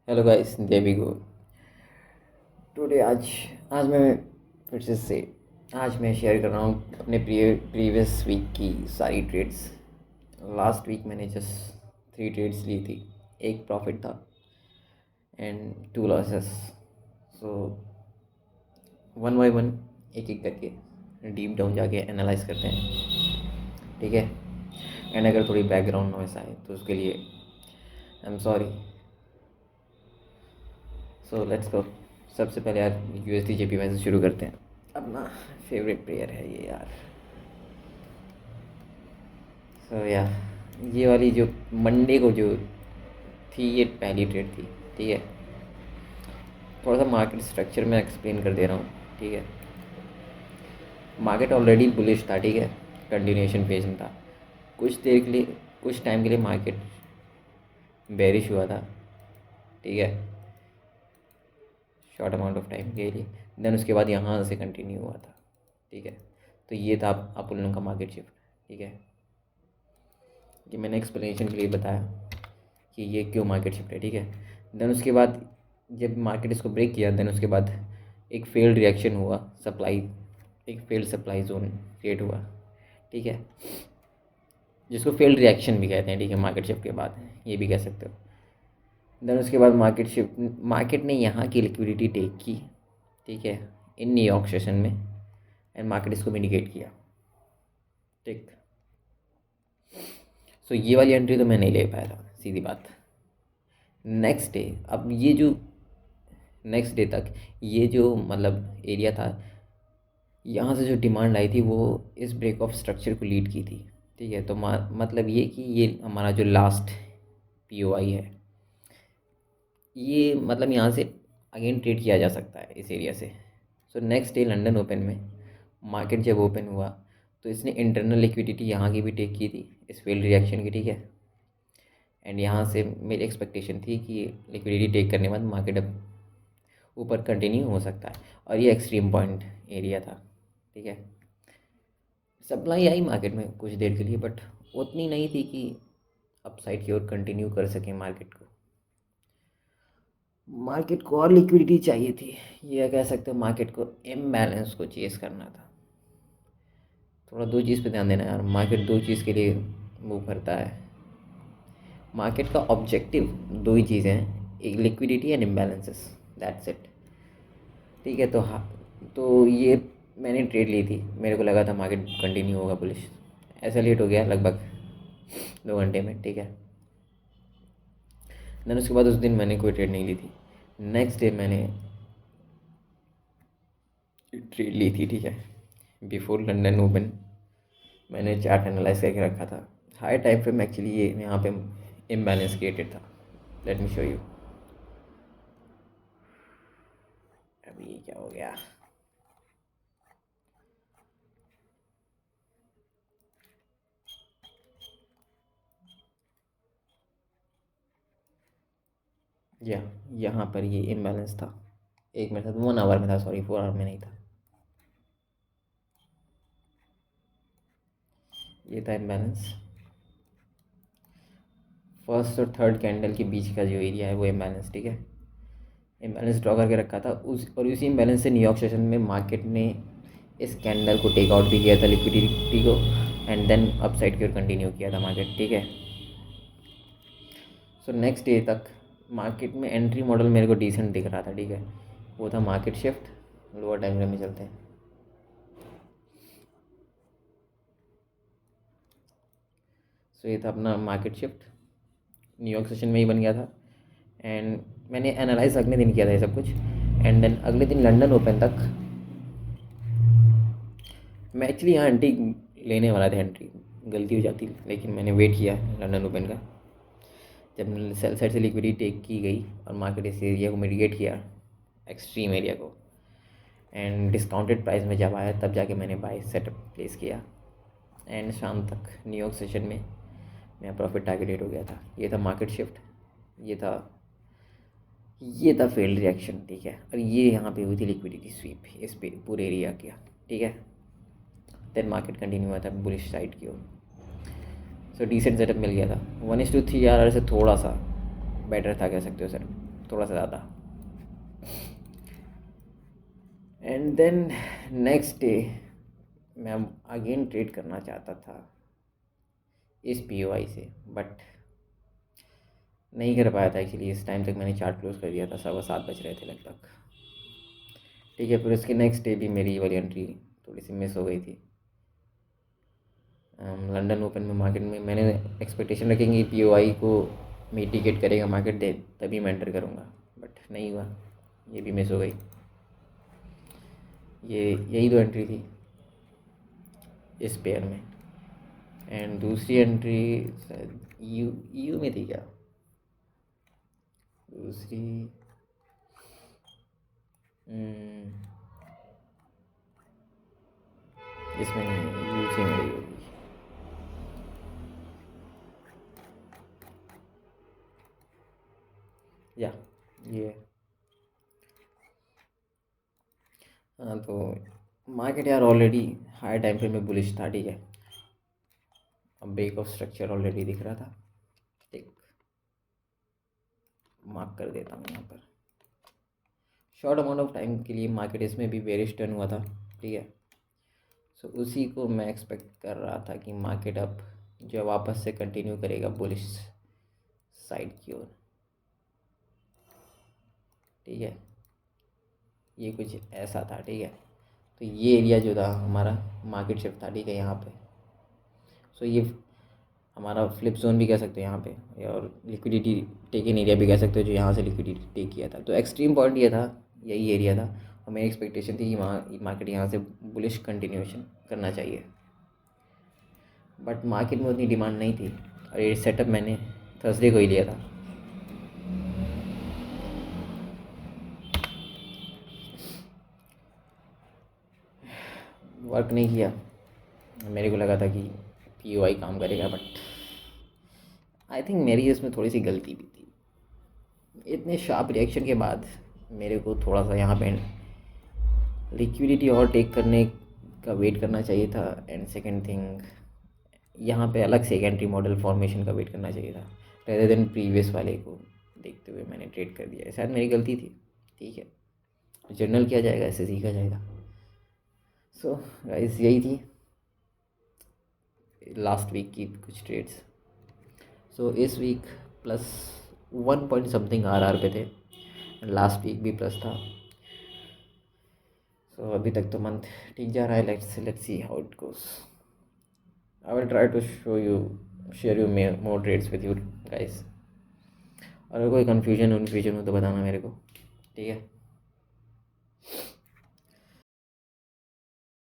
Hello guys, there we go. Today आज आज मैं फिर से आज मैं शेयर कर रहा हूँ अपने प्रीवियस वीक की सारी ट्रेड्स। लास्ट वीक मैंने जस्ट 3 ट्रेड्स ली थी। एक प्रॉफिट था and 2 losses. So one by one, एक एक करके डीप डाउन जाके एनालाइज करते हैं, ठीक है। एंड अगर थोड़ी बैकग्राउंड नॉइस आए तो उसके लिए I am sorry. So let's go. सबसे पहले यार यूएसडी जेपीवाई से शुरू करते हैं। अपना फेवरेट प्लेयर है ये यार। सो या ये वाली जो मंडे को जो थी, ये पहली ट्रेड थी, ठीक है। थोड़ा सा मार्केट स्ट्रक्चर में एक्सप्लेन कर दे रहा हूँ, ठीक है। मार्केट ऑलरेडी बुलिश था, ठीक है। कंटिन्यूएशन फेज में था। कुछ देर के लिए, कुछ टाइम के लिए मार्केट बेरिश हुआ था, ठीक है, शॉर्ट अमाउंट ऑफ टाइम के लिए। देन उसके बाद यहाँ से कंटिन्यू हुआ था, ठीक है। तो ये था आप उन लोगों का मार्केट शिफ्ट, ठीक है। ये मैंने एक्सप्लेनेशन के लिए बताया कि ये क्यों मार्केट शिफ्ट है, ठीक है। देन उसके बाद जब मार्केट इसको ब्रेक किया, देन उसके बाद एक फेल्ड रिएक्शन हुआ, सप्लाई, एक फेल्ड सप्लाई जोन क्रिएट हुआ, ठीक है, जिसको फेल्ड रिएक्शन भी कहते हैं, ठीक है। मार्केट शिफ्ट के बाद ये भी कह सकते हो। देन उसके बाद मार्केट ने यहाँ की लिक्विडिटी टेक की, ठीक है, इन न्यूयॉर्क सेशन में। एंड मार्केट इसको मिटिगेट किया, ठीक। सो ये वाली एंट्री तो मैं नहीं ले पाया था, सीधी बात। नेक्स्ट डे, अब ये जो नेक्स्ट डे तक ये जो मतलब एरिया था, यहाँ से जो डिमांड आई थी वो इस ब्रेक ऑफ स्ट्रक्चर को लीड की थी, ठीक है। तो मतलब ये कि ये हमारा जो लास्ट पीओआई है, ये मतलब यहाँ से अगेन ट्रेड किया जा सकता है इस एरिया से। So next day London open में मार्केट जब ओपन हुआ तो इसने इंटरनल लिक्विडिटी यहाँ की भी टेक की थी इस फेल्ड रिएक्शन की, ठीक है। एंड यहाँ से मेरी एक्सपेक्टेशन थी कि लिक्विडिटी टेक करने के बाद मार्केट अब ऊपर कंटिन्यू हो सकता है। और ये एक्सट्रीम पॉइंट एरिया था, ठीक है। सप्लाई आई मार्केट में कुछ देर के लिए, बट उतनी नहीं थी कि अपसाइड की ओर कंटिन्यू कर सकें मार्केट को। मार्केट को और लिक्विडिटी चाहिए थी, ये कह सकते हो। मार्केट को इम्बैलेंस को चेस करना था। थोड़ा दो चीज़ पे ध्यान देना यार, मार्केट दो चीज़ के लिए मूव करता है। मार्केट का ऑब्जेक्टिव दो ही चीज़ें हैं, एक liquidity and imbalances, that's it, ठीक है। तो हाँ, तो ये मैंने ट्रेड ली थी, मेरे को लगा था मार्केट कंटिन्यू होगा बुलिश। ऐसा लेट हो गया लगभग 2 घंटे में, ठीक है। देन उसके बाद उस दिन मैंने कोई ट्रेड नहीं ली थी। नेक्स्ट डे मैंने ट्रेड ली थी, ठीक है। बिफोर लंदन ओपन मैंने चार्ट एनालाइज करके रखा था। हाई टाइम फ्रेम एक्चुअली ये यहाँ पे इम्बैलेंस क्रिएटेड था। Let me show you. अभी ये क्या हो गया। या यहाँ पर ये इम्बैलेंस था, एक मिनट था, 1 आवर में था, सॉरी 4 आवर में नहीं था। ये था इम्बैलेंस। फर्स्ट और थर्ड कैंडल के बीच का जो एरिया है वो इम्बैलेंस, ठीक है। इम्बैलेंस ड्रॉ करके रखा था उसी इम्बैलेंस से न्यूयॉर्क सेशन में मार्केट ने इस कैंडल को टेक आउट भी किया था, लिक्विडिटी को। एंड देन अपसाइड की ओर कंटिन्यू किया था मार्केट, ठीक है। सो नेक्स्ट डे तक मार्केट में एंट्री मॉडल मेरे को डिसेंट दिख रहा था, ठीक है। वो था market shift. Lower time frame में चलते हैं। सो ये था अपना मार्केट शिफ्ट, न्यूयॉर्क सेशन में ही बन गया था। एंड मैंने एनालाइज अगले दिन किया था ये सब कुछ। एंड देन अगले दिन लंदन ओपन तक मैं एक्चुअली यहाँ एंट्री लेने वाला था। एंट्री गलती हो जाती, लेकिन मैंने वेट किया लंदन ओपन का। जब सेल साइड से लिक्विडिटी टेक की गई और मार्केट इस एरिया को मिटिगेट किया, एक्सट्रीम एरिया को, एंड डिस्काउंटेड प्राइस में जब आया तब जाके मैंने बाय सेटअप प्लेस किया। एंड शाम तक न्यूयॉर्क सेशन में मेरा प्रॉफिट टारगेटेड हो गया था। ये था मार्केट शिफ्ट, ये था फेल्ड रिएक्शन, ठीक है। और ये यहाँ पे हुई थी लिक्विडिटी स्वीप इस पे पूरे एरिया का, ठीक है। देन मार्केट कंटिन्यू हुआ था बुलिश साइड की ओर। सो डिसेंट सेटअप मिल गया था। 1:3 RR से थोड़ा सा बेटर था, कह सकते हो सर, थोड़ा सा ज़्यादा। एंड देन नेक्स्ट डे मैं अगेन ट्रेड करना चाहता था इस पीओआई से, बट नहीं कर पाया था एक्चुअली। इस टाइम तक मैंने चार्ट क्लोज कर दिया था, 7:15 बज रहे थे लगभग। ठीक है, फिर उसके नेक्स्ट डे भी मेरी ये वाली एंट्री थोड़ी सी मिस हो गई थी। लंदन ओपन में मार्केट में मैंने एक्सपेक्टेशन रखी कि पीओआई को मिटिगेट करेगा मार्केट दे, तभी मैं एंटर करूँगा, बट नहीं हुआ, ये भी मिस हो गई। ये यही दो एंट्री थी इस पेयर में। एंड दूसरी एंट्री शायद यू यू में थी क्या? दूसरी इसमें नहीं, यू से मेरी होगी। या ये हाँ, तो मार्केट यार ऑलरेडी हाई टाइम फ्रेम में बुलिश था। ठीक है, अब ब्रेक ऑफ स्ट्रक्चर ऑलरेडी दिख रहा था। ठीक, मार्क कर देता हूँ यहाँ पर। शॉर्ट अमाउंट ऑफ टाइम के लिए मार्केट इसमें भी बेरिश टर्न हुआ था। ठीक है, सो उसी को मैं एक्सपेक्ट कर रहा था कि मार्केट अब जो वापस से कंटिन्यू करेगा बुलिश साइड की ओर। ठीक है, ये कुछ ऐसा था। ठीक है, तो ये एरिया जो था हमारा मार्केट शिफ्ट था। ठीक है, यहाँ पे सो ये हमारा फ्लिप जोन भी कह सकते हैं यहाँ पे, और लिक्विडिटी टेक इन एरिया भी कह सकते हो, जो यहाँ से लिक्विडिटी टेक किया था। तो एक्सट्रीम पॉइंट ये था, यही एरिया था, और मेरी एक्सपेक्टेशन थी कि वहाँ मार्केट यहाँ से बुलिश कंटिन्यूएशन करना चाहिए, बट मार्केट में उतनी डिमांड नहीं थी। और ये सेटअप मैंने थर्सडे को ही लिया था। वर्क नहीं किया। मेरे को लगा था कि पीओआई काम करेगा, बट आई थिंक मेरी इसमें थोड़ी सी गलती भी थी। इतने शार्प रिएक्शन के बाद मेरे को थोड़ा सा यहाँ पे लिक्विडिटी और टेक करने का वेट करना चाहिए था। एंड सेकंड थिंग, यहाँ पे अलग से एक एंट्री मॉडल फॉर्मेशन का वेट करना चाहिए था, रेदर देन प्रीवियस वाले को देखते हुए मैंने ट्रेड कर दिया। शायद मेरी गलती थी। ठीक है, जर्नल किया जाएगा, ऐसे सीखा जाएगा। सो गाइस, यही थी लास्ट वीक की कुछ ट्रेड्स। सो इस week plus 1 point something R पे थे, लास्ट वीक भी प्लस था। सो अभी तक तो मंथ ठीक जा रहा है। Let's see how it goes. I will try to share you more trades with you guys. अगर कोई कन्फ्यूजन हो तो बताना मेरे को। ठीक है।